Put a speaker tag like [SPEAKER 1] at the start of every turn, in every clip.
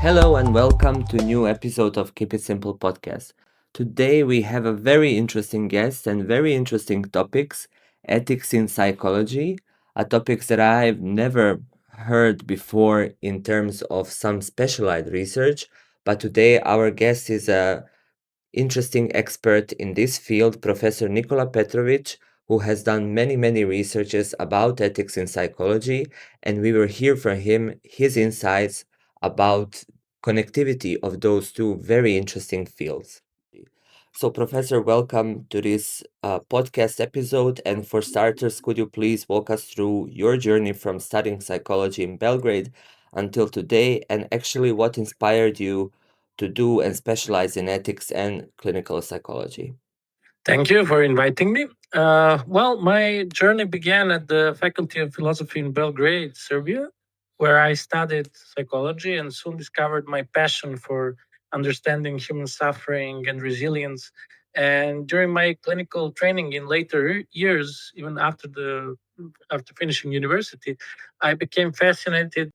[SPEAKER 1] Hello and welcome to a new episode of Keep It Simple podcast. Today we have a very interesting guest and very interesting topics, ethics in psychology, a topics that I've never heard before in terms of some specialized research, but today our guest is a interesting expert in this field, Professor Nikola Petrović, who has done many researches about ethics in psychology, and we will hear from him his insights about connectivity of those two very interesting fields. So, Professor, welcome to this podcast episode. And for starters, could you please walk us through your journey from studying psychology in Belgrade until today, and actually what inspired you to do and specialize in ethics and clinical psychology?
[SPEAKER 2] Thank you for inviting me. My journey began at the Faculty of Philosophy in Belgrade, Serbia, where I studied psychology and soon discovered my passion for understanding human suffering and resilience. And during my clinical training in later years, even after finishing university, I became fascinated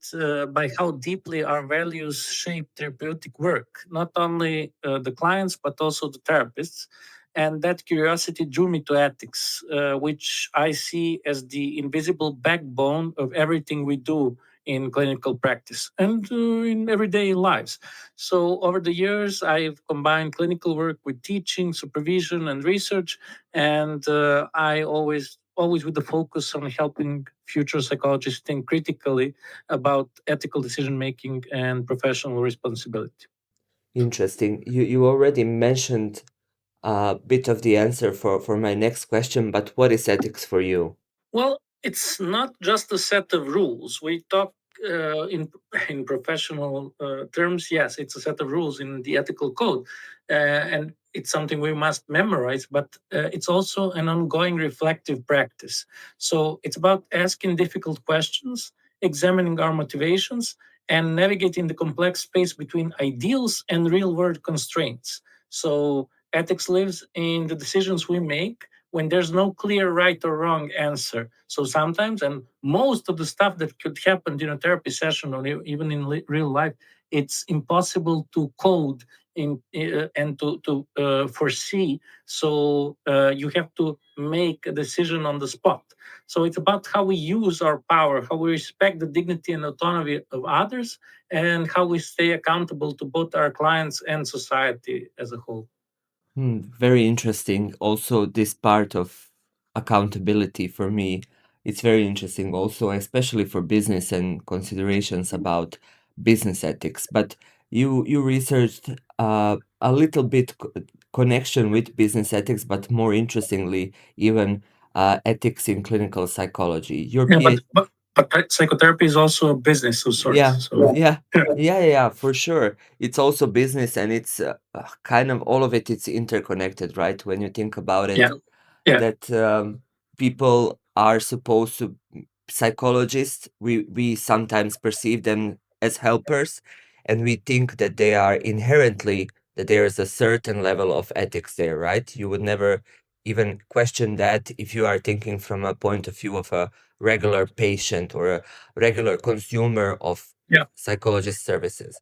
[SPEAKER 2] by how deeply our values shape therapeutic work, not only the clients but also the therapists. And that curiosity drew me to ethics, which I see as the invisible backbone of everything we do in clinical practice and in everyday lives. So, over the years, I've combined clinical work with teaching, supervision, and research, and I always with the focus on helping future psychologists think critically about ethical decision making and professional responsibility.
[SPEAKER 1] Interesting. You already mentioned a bit of the answer for my next question, but what is ethics for you?
[SPEAKER 2] Well, it's not just a set of rules. We talk in professional terms. Yes, it's a set of rules in the ethical code, and it's something we must memorize. But it's also an ongoing reflective practice. So it's about asking difficult questions, examining our motivations, and navigating the complex space between ideals and real world constraints. So ethics lives in the decisions we make when there's no clear right or wrong answer. So sometimes, and most of the stuff that could happen in a therapy session or even in real life, it's impossible to code and to foresee. So you have to make a decision on the spot. So it's about how we use our power, how we respect the dignity and autonomy of others, and how we stay accountable to both our clients and society as a whole.
[SPEAKER 1] Very interesting. Also, this part of accountability for me, it's very interesting also, especially for business and considerations about business ethics. But you researched a little bit connection with business ethics, but more interestingly, even ethics in clinical psychology. Your
[SPEAKER 2] Yeah, but
[SPEAKER 1] PhD.
[SPEAKER 2] psychotherapy is also a business of sorts.
[SPEAKER 1] Yeah,
[SPEAKER 2] So
[SPEAKER 1] yeah, for sure. It's also business, and it's kind of all of it. It's interconnected, right? When you think about it,
[SPEAKER 2] yeah, yeah,
[SPEAKER 1] that people are supposed to psychologists. We sometimes perceive them as helpers, and we think that they are inherently that there is a certain level of ethics there, right? You would never even question that if you are thinking from a point of view of a regular patient or a regular consumer of
[SPEAKER 2] yeah.
[SPEAKER 1] psychologist services.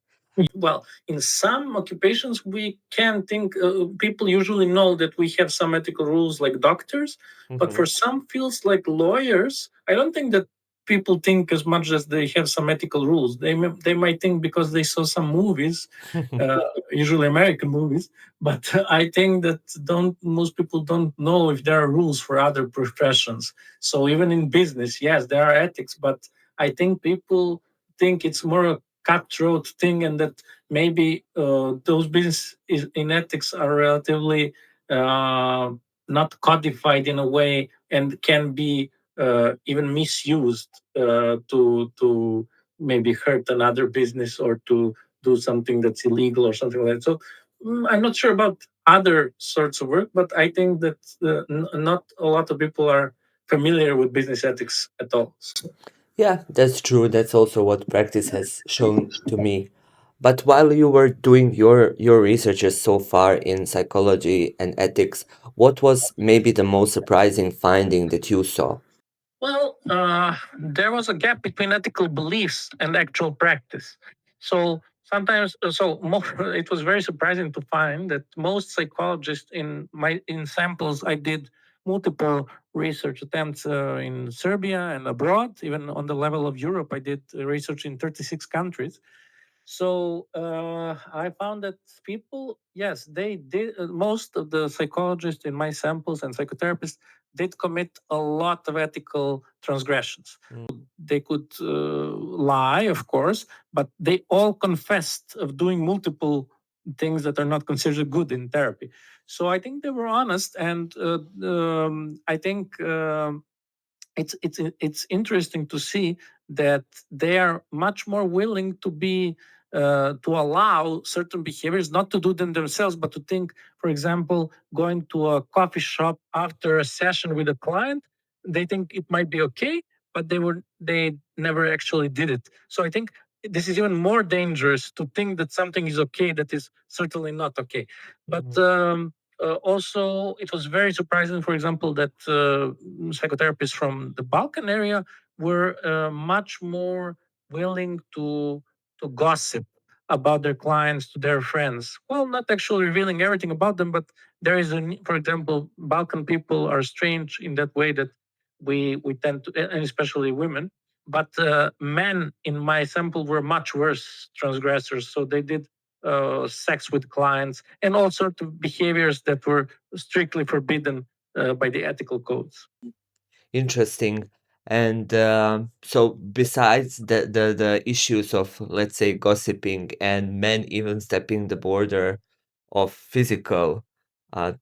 [SPEAKER 2] Well, in some occupations, we can think people usually know that we have some ethical rules like doctors, but
[SPEAKER 1] Mhm.
[SPEAKER 2] for some fields like lawyers, I don't think that people think as much as they have some ethical rules. They might think because they saw some movies, uh, usually American movies, but I think that don't most people don't know if there are rules for other professions. So even in business, yes, there are ethics, but I think people think it's more a cutthroat thing, and that maybe those business in ethics are relatively uh, not codified in a way and can be even misused to maybe hurt another business or to do something that's illegal or something like that. So I'm not sure about other sorts of work, but I think that not a lot of people are familiar with business ethics at all.
[SPEAKER 1] Yeah, that's true. That's also what practice has shown to me. But while you were doing your researches so far in psychology and ethics, what was maybe the most surprising finding that you saw?
[SPEAKER 2] Well, there was a gap between ethical beliefs and actual practice. So sometimes it was very surprising to find that most psychologists in samples I did multiple research attempts in Serbia and abroad, even on the level of Europe. I did research in 36 countries. So I found that people, yes, they did. Most of the psychologists in my samples and psychotherapists did commit a lot of ethical transgressions. They could lie, of course, but they all confessed of doing multiple things that are not considered good in therapy. So I think they were honest, and I think it's interesting to see that they are much more willing to be to allow certain behaviors, not to do them themselves, but to think, for example, going to a coffee shop after a session with a client, they think it might be okay, but they never actually did it. So I think this is even more dangerous to think that something is okay that is certainly not okay. But also, it was very surprising, for example, that psychotherapists from the Balkan area were much more willing to gossip about their clients to their friends. Well, not actually revealing everything about them, but there is for example, Balkan people are strange in that way that we tend to, and especially women. But men in my sample were much worse transgressors, so they did sex with clients and all sorts of behaviors that were strictly forbidden by the ethical codes.
[SPEAKER 1] Interesting. And so besides the issues of, let's say, gossiping and men even stepping the border of physical, uh,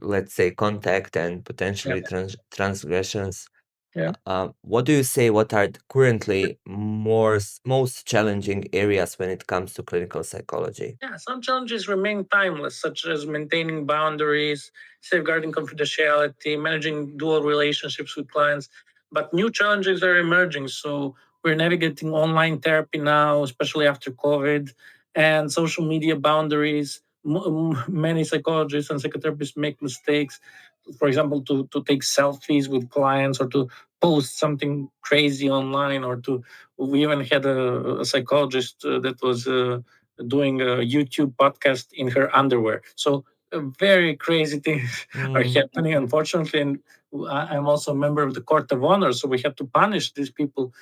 [SPEAKER 1] let's say, contact and
[SPEAKER 2] Yeah.
[SPEAKER 1] potentially transgressions,
[SPEAKER 2] Yeah.
[SPEAKER 1] what do you say, what are currently most challenging areas when it comes to clinical psychology?
[SPEAKER 2] Yeah, some challenges remain timeless, such as maintaining boundaries, safeguarding confidentiality, managing dual relationships with clients. But new challenges are emerging. So we're navigating online therapy now, especially after COVID, and social media boundaries. Many psychologists and psychotherapists make mistakes, for example, to take selfies with clients or to post something crazy online, or to, we even had a psychologist that was doing a YouTube podcast in her underwear. So very crazy things are happening, unfortunately. And I'm also a member of the Court of Honor, so we have to punish these people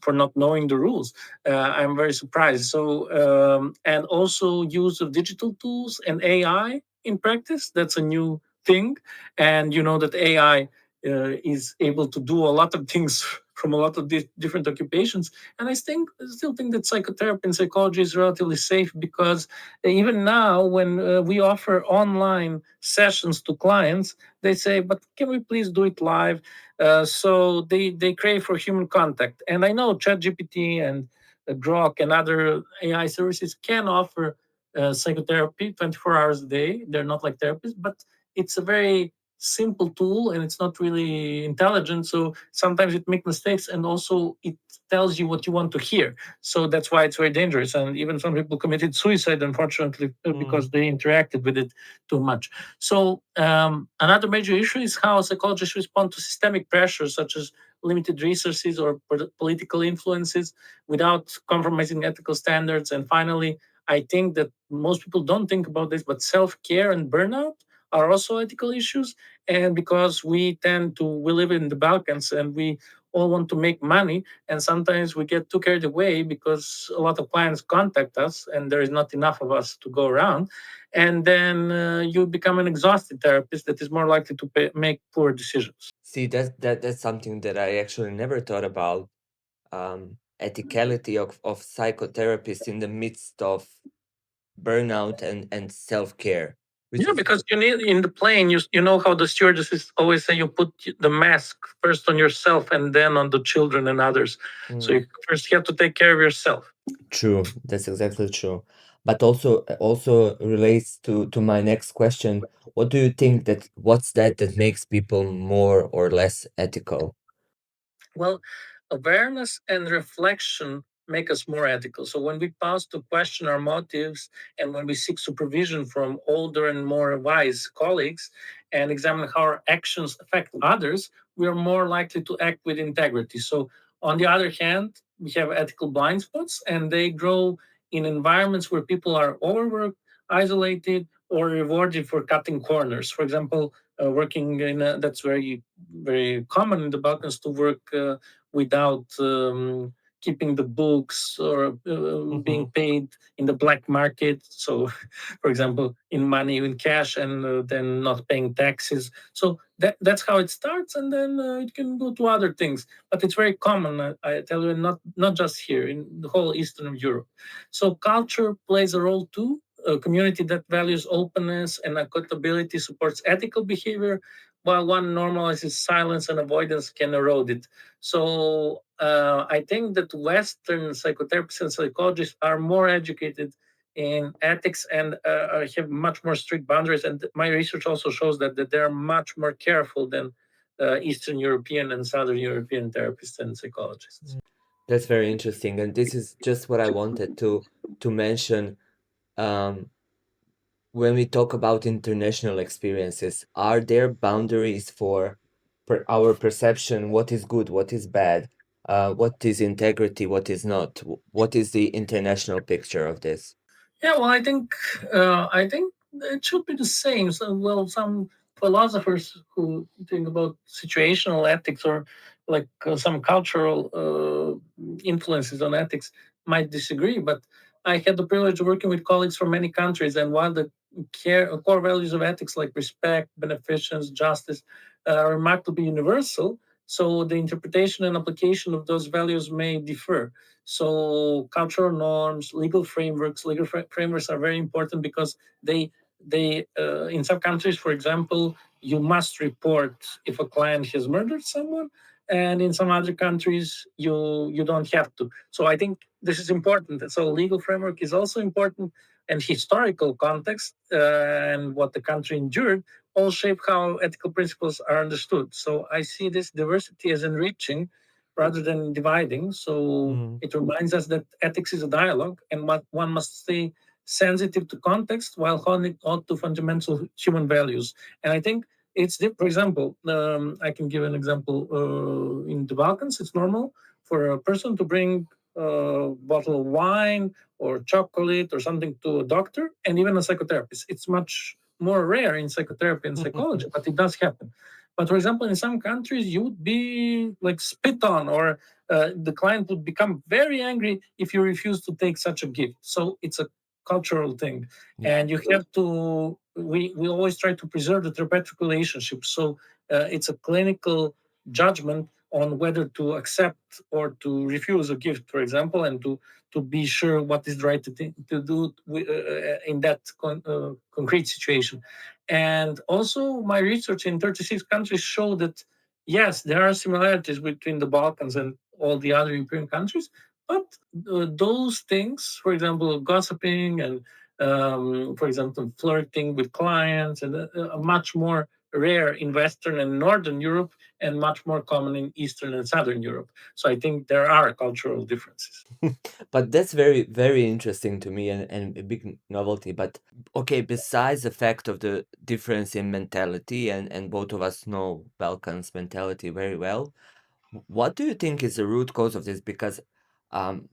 [SPEAKER 2] for not knowing the rules. I'm very surprised. So and also use of digital tools and AI in practice. That's a new thing, and you know that AI is able to do a lot of things from a lot of different occupations. And still think that psychotherapy and psychology is relatively safe, because even now, when we offer online sessions to clients, they say, "But can we please do it live?" So they crave for human contact. And I know ChatGPT and Grok and other AI services can offer psychotherapy 24 hours a day. They're not like therapists, but it's a very simple tool and it's not really intelligent, so sometimes it makes mistakes, and also it tells you what you want to hear. So that's why it's very dangerous, and even some people committed suicide, unfortunately, because they interacted with it too much. So another major issue is how psychologists respond to systemic pressures, such as limited resources or political influences, without compromising ethical standards. And finally, I think that most people don't think about this, but self-care and burnout are also ethical issues. And because we live in the Balkans and we all want to make money, and sometimes we get too carried away because a lot of clients contact us and there is not enough of us to go around, and then you become an exhausted therapist that is more likely to make poor decisions.
[SPEAKER 1] See, that's something that I actually never thought about. Ethicality of psychotherapists in the midst of burnout and self-care, which
[SPEAKER 2] Yeah,
[SPEAKER 1] is
[SPEAKER 2] because you need, in the plane, you know how the stewardesses always say, you put the mask first on yourself and then on the children and others. So you first have to take care of yourself.
[SPEAKER 1] true. That's exactly true. But also relates to my next question. What do you think what's that makes people more or less ethical?
[SPEAKER 2] Well, awareness and reflection make us more ethical. So when we pause to question our motives, and when we seek supervision from older and more wise colleagues and examine how our actions affect others, we are more likely to act with integrity. So, on the other hand, we have ethical blind spots, and they grow in environments where people are overworked, isolated, or rewarded for cutting corners. For example, working in that's very common in the Balkans to work without keeping the books or being paid in the black market. So, for example, in money, in cash, and then not paying taxes. So that's how it starts, and then it can go to other things. But it's very common. I tell you, not just here in the whole Eastern Europe. So culture plays a role too. A community that values openness and accountability supports ethical behavior, while one normalizes silence and avoidance can erode it. So I think that Western psychotherapists and psychologists are more educated in ethics and have much more strict boundaries. And my research also shows that they're much more careful than Eastern European and Southern European therapists and psychologists.
[SPEAKER 1] That's very interesting, and this is just what I wanted to mention. Um, when we talk about international experiences, are there boundaries for our perception? What is good? What is bad? What is integrity? What is not? What is the international picture of this?
[SPEAKER 2] Yeah, well, I think it should be the same. So, well, some philosophers who think about situational ethics or like some cultural influences on ethics might disagree. But I had the privilege of working with colleagues from many countries, and while the core values of ethics like respect, beneficence, justice are remarkably universal, so the interpretation and application of those values may differ. So cultural norms, legal frameworks are very important because they in some countries, for example, you must report if a client has murdered someone, and in some other countries you don't have to. So I think this is important. So legal framework is also important, and historical context and what the country endured all shape how ethical principles are understood. So I see this diversity as enriching rather than dividing. So
[SPEAKER 1] Mm.
[SPEAKER 2] it reminds us that ethics is a dialogue, and what one must stay sensitive to context while holding on to fundamental human values. And I think for example, I can give an example. In the Balkans, it's normal for a person to bring a bottle of wine or chocolate or something to a doctor and even a psychotherapist. It's much more rare in psychotherapy and psychology, but it does happen. But for example, in some countries, you would be like spit on, or the client would become very angry if you refuse to take such a gift. So it's a cultural thing,
[SPEAKER 1] Yeah.
[SPEAKER 2] and you have to. We always try to preserve the therapeutic relationship. So it's a clinical judgment on whether to accept or to refuse a gift, for example, and to be sure what is the right to do in that concrete situation. And also, my research in 36 countries show that yes, there are similarities between the Balkans and all the other European countries, but those things, for example, gossiping and, for example, flirting with clients, and much more rare in Western and Northern Europe, and much more common in Eastern and Southern Europe. So I think there are cultural differences.
[SPEAKER 1] But that's very, very interesting to me, and a big novelty. But okay, besides the fact of the difference in mentality, and both of us know Balkan's mentality very well, what do you think is the root cause of this? Because um,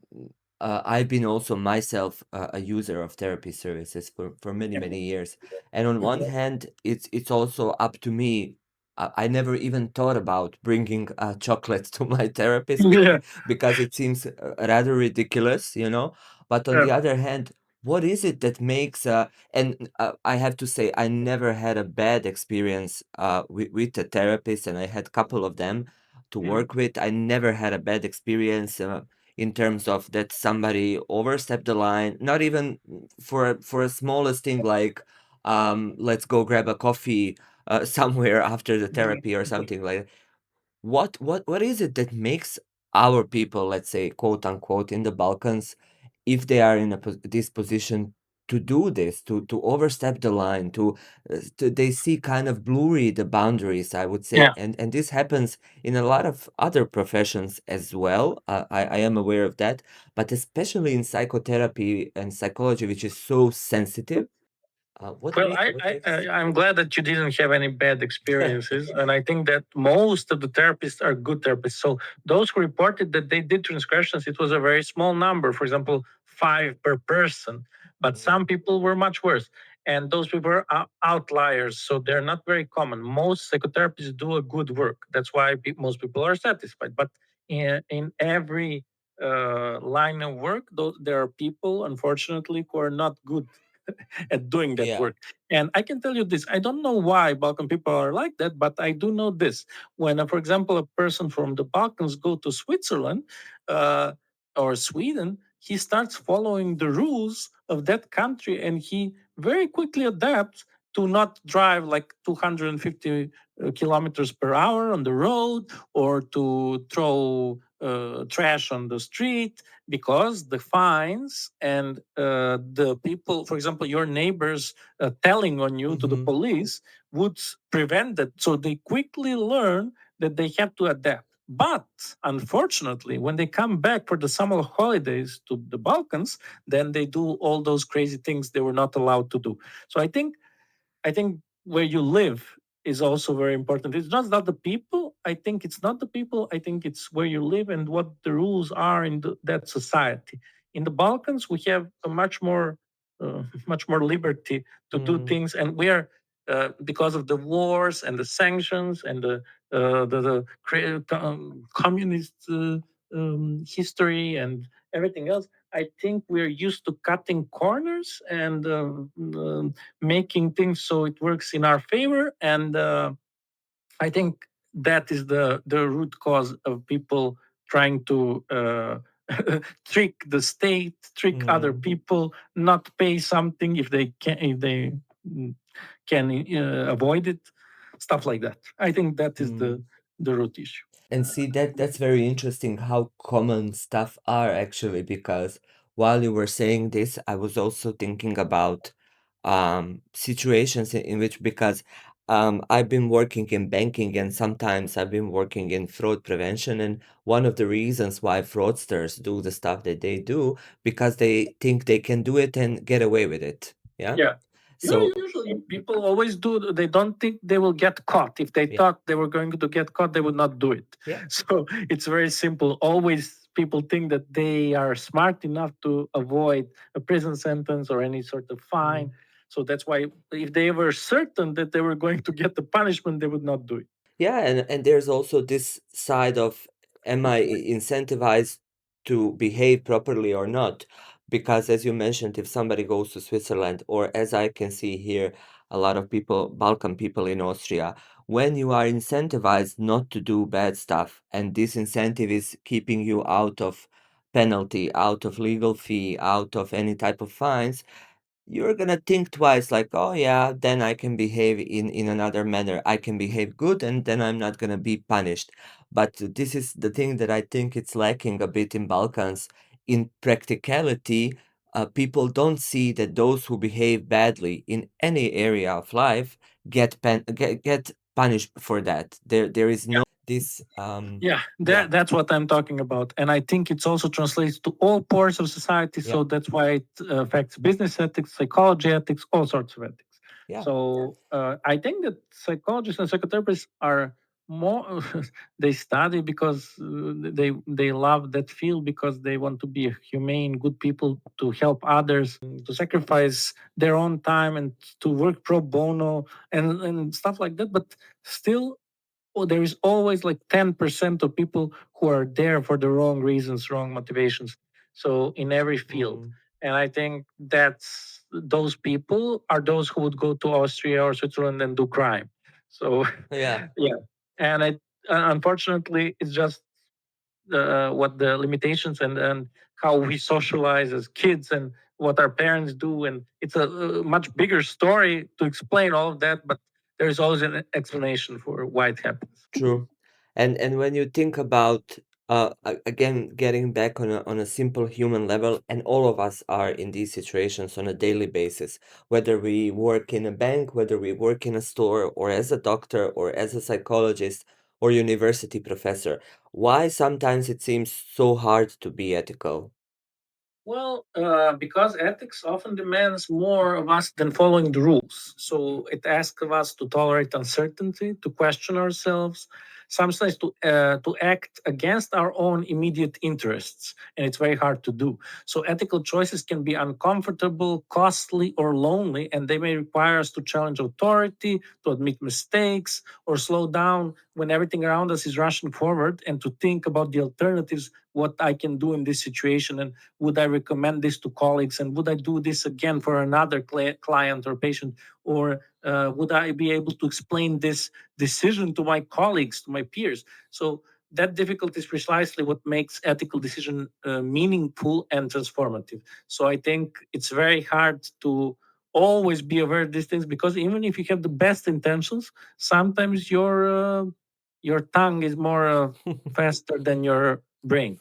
[SPEAKER 1] I've been also myself a user of therapy services for many, many years. And on one hand, it's also up to me. I never even thought about bringing chocolates to my therapist
[SPEAKER 2] Yeah.
[SPEAKER 1] because it seems rather ridiculous, you know. But on
[SPEAKER 2] Yeah.
[SPEAKER 1] the other hand, what is it that makes and I have to say I never had a bad experience with a therapist, and I had a couple of them to work with. I never had a bad experience in terms of that somebody overstepped the line, not even for a smallest thing like let's go grab a coffee somewhere after the therapy or something like that. What is it that makes our people, let's say, quote unquote, in the Balkans, if they are in this position to do this, to overstep the line, they see kind of blurry the boundaries, I would say,
[SPEAKER 2] Yeah.
[SPEAKER 1] and this happens in a lot of other professions as well. I am aware of that, but especially in psychotherapy and psychology, which is so sensitive. What
[SPEAKER 2] Well,
[SPEAKER 1] makes what makes
[SPEAKER 2] I'm glad that you didn't have any bad experiences, and I think that most of the therapists are good therapists. So those who reported that they did transgressions, it was a very small number. For example, 5 per person, but some people were much worse, and those people are outliers. So they're not very common. Most psychotherapists do a good work. That's why most people are satisfied. But in every line of work, there are people, unfortunately, who are not good at doing that
[SPEAKER 1] Yeah.
[SPEAKER 2] work. And I can tell you this, I don't know why Balkan people are like that, but I do know this. When, for example, a person from the Balkans go to Switzerland uh, or Sweden, he starts following the rules of that country and he very quickly adapts to not drive like 250 kilometers per hour on the road or to throw trash on the street because the fines and the people, for example, your neighbors telling on you to the
[SPEAKER 1] Mm-hmm.
[SPEAKER 2] police would prevent that. So they quickly learn that they have to adapt. But unfortunately, when they come back for the summer holidays to the Balkans, then they do all those crazy things they were not allowed to do. So I think where you live is also very important. It's not the people. I think it's not the people. I think it's where you live and what the rules are in that society. In the Balkans, we have a much more liberty to do
[SPEAKER 1] Mm.
[SPEAKER 2] things, and we are because of the wars and the sanctions and the communist history and everything else. I think we're used to cutting corners and making things so it works in our favor. And I think that is the root cause of people trying to trick the state, trick other
[SPEAKER 1] Mm.
[SPEAKER 2] people, not pay something if they can avoid it, stuff like that. I think that is
[SPEAKER 1] Mm.
[SPEAKER 2] the root issue.
[SPEAKER 1] And see that's very interesting how common stuff are actually, because while you were saying this, I was also thinking about situations in which, because I've been working in banking and sometimes I've been working in fraud prevention, and one of the reasons why fraudsters do the stuff that they do, because they think they can do it and get away with it. Yeah.
[SPEAKER 2] Yeah.
[SPEAKER 1] So
[SPEAKER 2] Usually people always do. They don't think they will get caught. If they
[SPEAKER 1] yeah,
[SPEAKER 2] thought they were going to get caught, they would not do it.
[SPEAKER 1] yeah.
[SPEAKER 2] So it's very simple. Always people think that they are smart enough to avoid a prison sentence or any sort of fine.
[SPEAKER 1] Mm.
[SPEAKER 2] So that's why if they were certain that they were going to get the punishment, they would not do it.
[SPEAKER 1] Yeah, and there's also this side of, am I incentivized to behave properly or not? Because as you mentioned, if somebody goes to Switzerland, or as I can see here, a lot of people, Balkan people in Austria, when you are incentivized not to do bad stuff, and this incentive is keeping you out of penalty, out of legal fee, out of any type of fines, you're gonna think twice, like, oh yeah, then I can behave in another manner. I can behave good, and then I'm not gonna be punished. But this is the thing that I think it's lacking a bit in Balkans. In practicality, people don't see that those who behave badly in any area of life get punished for that. There is no this
[SPEAKER 2] Yeah,
[SPEAKER 1] yeah,
[SPEAKER 2] that's what I'm talking about. And I think it's also translates to all parts of society.
[SPEAKER 1] yeah,
[SPEAKER 2] So that's why it affects business ethics, psychology ethics, all sorts of ethics.
[SPEAKER 1] yeah.
[SPEAKER 2] So I think that psychologists and psychotherapists are more, they study because they love that field because they want to be humane, good people to help others, to sacrifice their own time and to work pro bono and stuff like that. But still, there is always like 10% of people who are there for the wrong reasons, wrong motivations. So in every field.
[SPEAKER 1] Mm,
[SPEAKER 2] And I think that's those people are those who would go to Austria or Switzerland and do crime. So
[SPEAKER 1] yeah.
[SPEAKER 2] yeah. And unfortunately, it's just what the limitations and how we socialize as kids and what our parents do. And it's a much bigger story to explain all of that, but there's always an explanation for why it happens.
[SPEAKER 1] True. And when you think about again getting back on a simple human level, and all of us are in these situations on a daily basis, whether we work in a bank, whether we work in a store, or as a doctor, or as a psychologist, or university professor, why sometimes it seems so hard to be ethical?
[SPEAKER 2] Well, because ethics often demands more of us than following the rules. So it asks of us to tolerate uncertainty, to question ourselves, sometimes to act against our own immediate interests, and it's very hard to do. So ethical choices can be uncomfortable, costly, or lonely, and they may require us to challenge authority, to admit mistakes, or slow down when everything around us is rushing forward, and to think about the alternatives, what I can do in this situation, and would I recommend this to colleagues, and would I do this again for another client or patient, or would I be able to explain this decision to my colleagues, to my peers? So that difficulty is precisely what makes ethical decision meaningful and transformative. So I think it's very hard to always be aware of these things, because even if you have the best intentions, sometimes your tongue is more faster than your brain,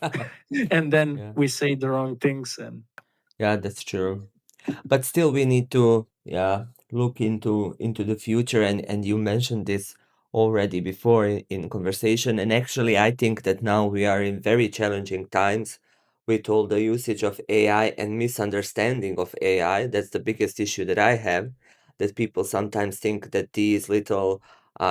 [SPEAKER 2] and then
[SPEAKER 1] Yeah.
[SPEAKER 2] we say the wrong things. And
[SPEAKER 1] Yeah, that's true. But still we need to, yeah, look into the future, and you mentioned this already before in conversation. And actually I think that now we are in very challenging times with all the usage of AI and misunderstanding of AI. That's the biggest issue that I have, that people sometimes think that these little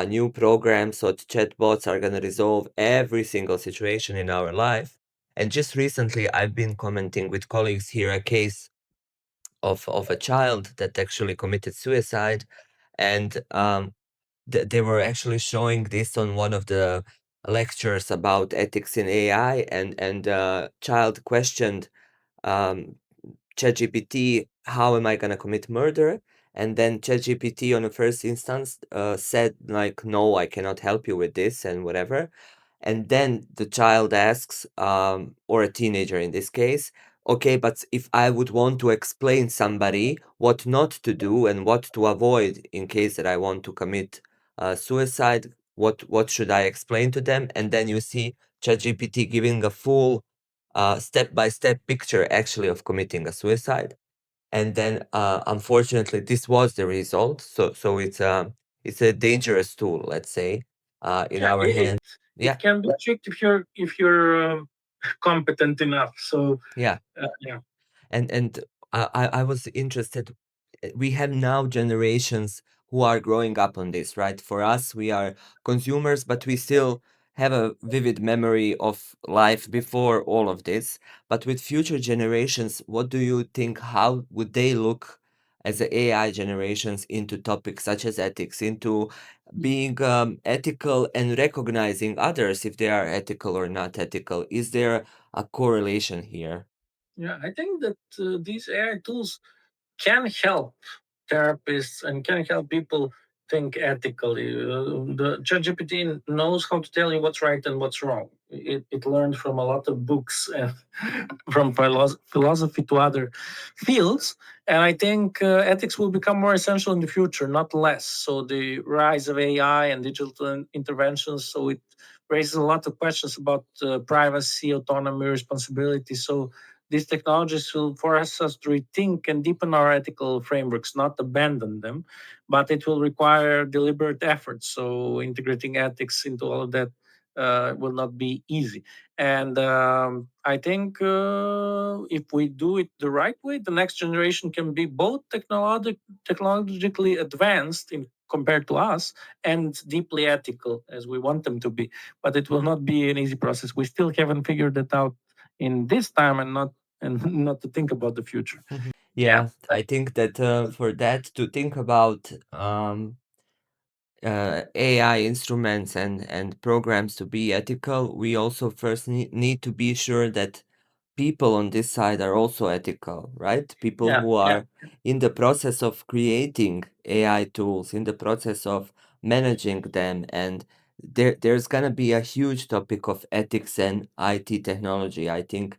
[SPEAKER 1] new programs or chatbots are going to resolve every single situation in our life. And just recently I've been commenting with colleagues here a case of a child that actually committed suicide, and they were actually showing this on one of the lectures about ethics in AI, and child questioned um, ChatGPT, how am I gonna commit murder? And then ChatGPT on the first instance said like, no, I cannot help you with this and whatever. And then the child asks, or a teenager in this case, okay, but if I would want to explain somebody what not to do and what to avoid in case that I want to commit suicide, what should I explain to them? And then you see ChatGPT giving a full step-by-step picture actually of committing a suicide. And then unfortunately this was the result. So it's a dangerous tool, let's say, in
[SPEAKER 2] yeah,
[SPEAKER 1] our
[SPEAKER 2] it
[SPEAKER 1] hand.
[SPEAKER 2] it
[SPEAKER 1] Yeah,
[SPEAKER 2] can be tricked if you're competent enough. So
[SPEAKER 1] yeah.
[SPEAKER 2] yeah,
[SPEAKER 1] And I was interested. We have now generations who are growing up on this, right? For us, we are consumers, but we still have a vivid memory of life before all of this. But with future generations, what do you think? How would they look as the AI generations into topics such as ethics, into being ethical and recognizing others if they are ethical or not ethical? Is there a correlation here?
[SPEAKER 2] yeah, I think that these AI tools can help therapists and can help people think ethically. The ChatGPT knows how to tell you what's right and what's wrong. It learned from a lot of books and from philosophy to other fields. And I think ethics will become more essential in the future, not less. So the rise of AI and digital interventions, so it raises a lot of questions about privacy, autonomy, responsibility. So these technologies will force us to rethink and deepen our ethical frameworks, not abandon them, but it will require deliberate effort. So integrating ethics into all of that will not be easy. And I think if we do it the right way, the next generation can be both technologically advanced in compared to us and deeply ethical as we want them to be. But it will not be an easy process. We still haven't figured that out in this time, and not to think about the future. Yeah.
[SPEAKER 1] Yeah, I think that for that to think about AI instruments and programs to be ethical, we also first need to be sure that people on this side are also ethical, right? People
[SPEAKER 2] Yeah.
[SPEAKER 1] who
[SPEAKER 2] Yeah.
[SPEAKER 1] are in the process of creating AI tools, in the process of managing them, and there's gonna be a huge topic of ethics and IT technology, I think,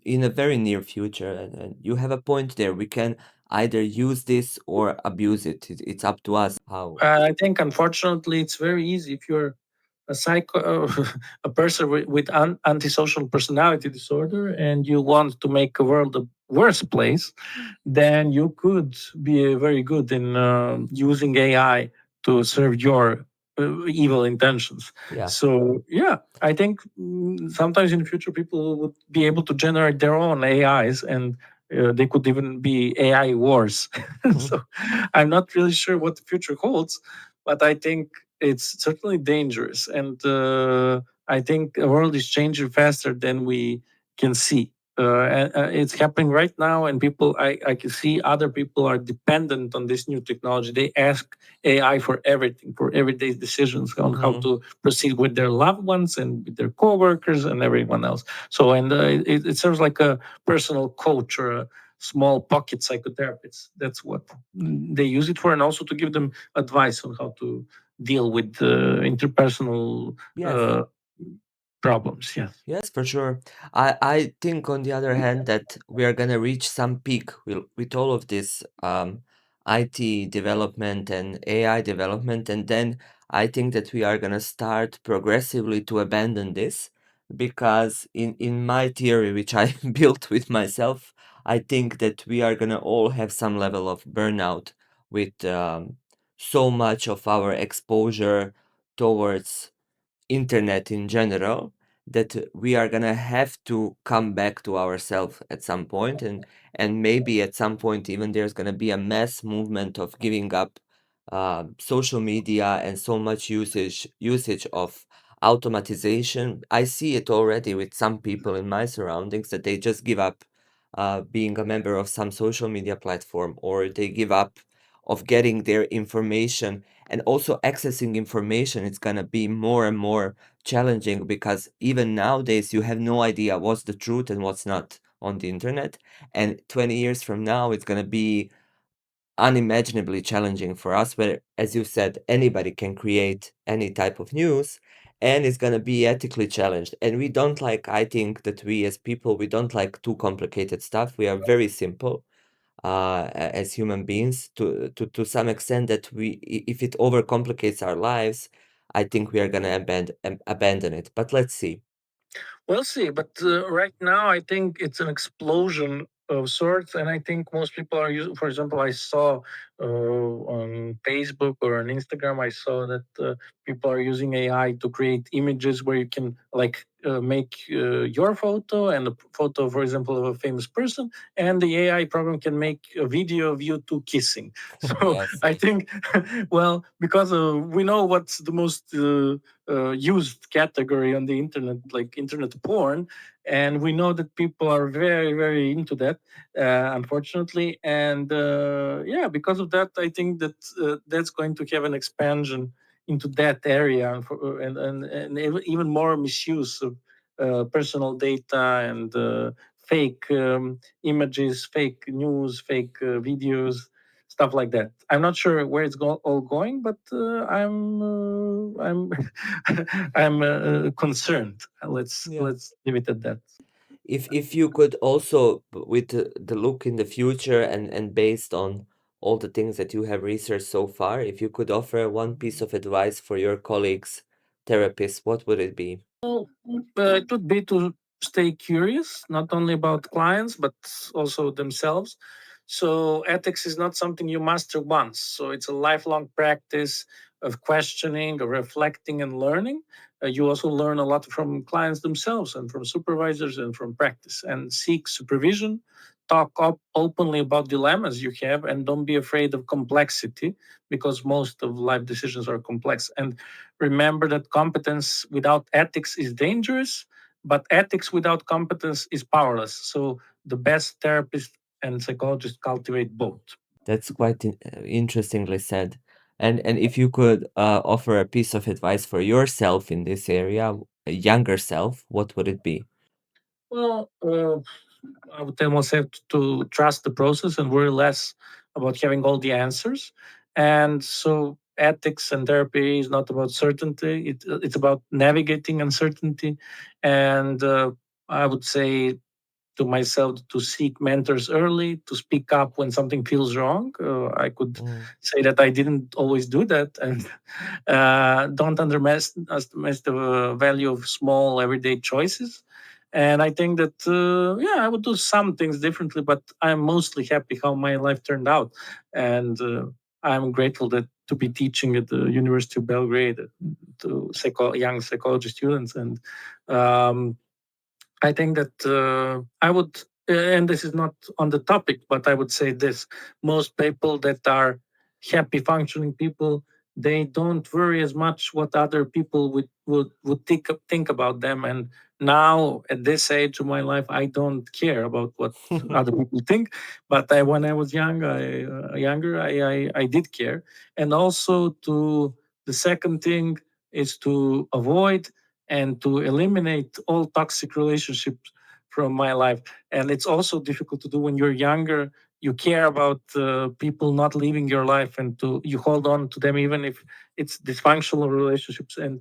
[SPEAKER 1] in a very near future. And you have a point there. We can either use this or abuse it. It's up to us how.
[SPEAKER 2] I think unfortunately it's very easy if you're a psycho, a person with antisocial personality disorder, and you want to make a world a worse place, then you could be very good in using AI to serve your evil intentions.
[SPEAKER 1] Yeah.
[SPEAKER 2] So yeah, I think sometimes in the future people would be able to generate their own AIs, and they could even be AI wars.
[SPEAKER 1] Mhm.
[SPEAKER 2] So I'm not really sure what the future holds, but I think it's certainly dangerous, and I think the world is changing faster than we can see. It's happening right now, and I can see other people are dependent on this new technology. They ask AI for everything, for everyday decisions on how
[SPEAKER 1] Mhm.
[SPEAKER 2] to proceed with their loved ones and with their coworkers and everyone else. So, and it serves like a personal coach or a small pocket psychotherapist. That's what they use it for, and also to give them advice on how to deal with interpersonal
[SPEAKER 1] Yes.
[SPEAKER 2] problems. Yes.
[SPEAKER 1] Yes, for sure. I think on the other hand that we are gonna reach some peak with all of this IT development and AI development, and then I think that we are gonna start progressively to abandon this because in my theory, which I built with myself, I think that we are gonna all have some level of burnout with so much of our exposure towards internet in general that we are gonna have to come back to ourselves at some point, and maybe at some point even there's gonna be a mass movement of giving up social media and so much usage of automatization. I see it already with some people in my surroundings that they just give up being a member of some social media platform, or they give up of getting their information, and also accessing information. It's going to be more and more challenging because even nowadays you have no idea what's the truth and what's not on the internet, and 20 years from now it's going to be unimaginably challenging for us, where, as you said, anybody can create any type of news, and it's going to be ethically challenged. And we don't like, I think that we as people, we don't like too complicated stuff. We are very simple as human beings to some extent, that if it overcomplicates our lives, I think we are going to abandon it. But let's see.
[SPEAKER 2] We'll see. But right now, I think it's an explosion of sorts. And I think most people are using, for example, I saw on Facebook or on Instagram, I saw that people are using AI to create images where you can like make your photo and a photo, for example, of a famous person. And the AI program can make a video of you two kissing. So
[SPEAKER 1] Yes.
[SPEAKER 2] I think, well, because we know what's the most used category on the internet, like internet porn, and we know that people are very, very into that, unfortunately. And yeah, because of that, I think that that's going to have an expansion into that area, and even more misuse of personal data and fake images, fake news, fake videos, stuff like that. I'm not sure where it's all going, but I'm I'm concerned.
[SPEAKER 1] Yeah.
[SPEAKER 2] Let's leave it at that.
[SPEAKER 1] If you could also, with the look in the future, and based on all the things that you have researched so far, if you could offer one piece of advice for your colleagues, therapists, what would it be?
[SPEAKER 2] Well, it would be to stay curious, not only about clients, but also themselves. So, ethics is not something you master once. So, it's a lifelong practice of questioning, of reflecting, and learning. You also learn a lot from clients themselves and from supervisors and from practice, and seek supervision. Talk up openly about dilemmas you have, and don't be afraid of complexity, because most of life decisions are complex. And remember that competence without ethics is dangerous, but ethics without competence is powerless. So the best therapists and psychologists cultivate both.
[SPEAKER 1] That's quite interestingly said. And if you could offer a piece of advice for yourself in this area, a younger self, what would it be?
[SPEAKER 2] Well, I would tell myself to trust the process and worry less about having all the answers. And so, ethics and therapy is not about certainty; it's about navigating uncertainty. And I would say to myself to seek mentors early, to speak up when something feels wrong. I could
[SPEAKER 1] Mm.
[SPEAKER 2] say that I didn't always do that, and don't underestimate the value of small everyday choices. And I think that yeah, I would do some things differently, but I'm mostly happy how my life turned out, and I'm grateful that to be teaching at the University of Belgrade to young psychology students. And um, I think that I would, and this is not on the topic, but I would say this: most people that are happy, functioning people, they don't worry as much what other people would think about them. And now, at this age of my life, I don't care about what other people think. But when I was younger, I did care. And also, to the second thing is to avoid and to eliminate all toxic relationships from my life. And it's also difficult to do when you're younger. You care about people not leaving your life, and you hold on to them even if it's dysfunctional relationships. And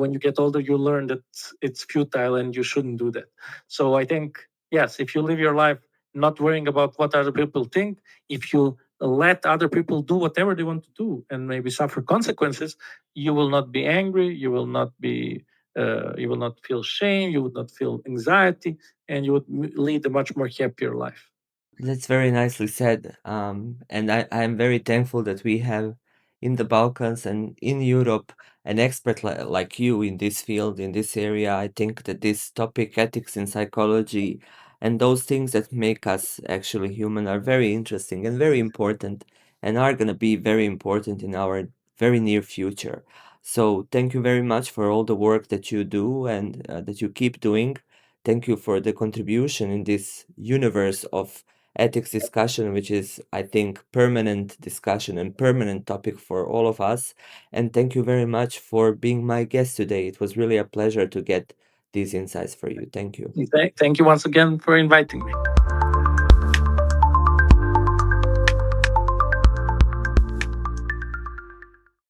[SPEAKER 2] when you get older, you learn that it's futile and you shouldn't do that. So I think, yes, if you live your life not worrying about what other people think, if you let other people do whatever they want to do and maybe suffer consequences, you will not be angry, you will not feel shame, you would not feel anxiety, and you would lead a much more happier life.
[SPEAKER 1] That's very nicely said. And I'm very thankful that we have in the Balkans and in Europe an expert like you in this field, in this area. I think that this topic, ethics in psychology, and those things that make us actually human are very interesting and very important and are going to be very important in our very near future. So thank you very much for all the work that you do and that you keep doing. Thank you for the contribution in this universe of ethics discussion, which is, I think, permanent discussion and permanent topic for all of us. And thank you very much for being my guest today. It was really a pleasure to get these insights for you. Thank you.
[SPEAKER 2] Thank you once again for inviting me.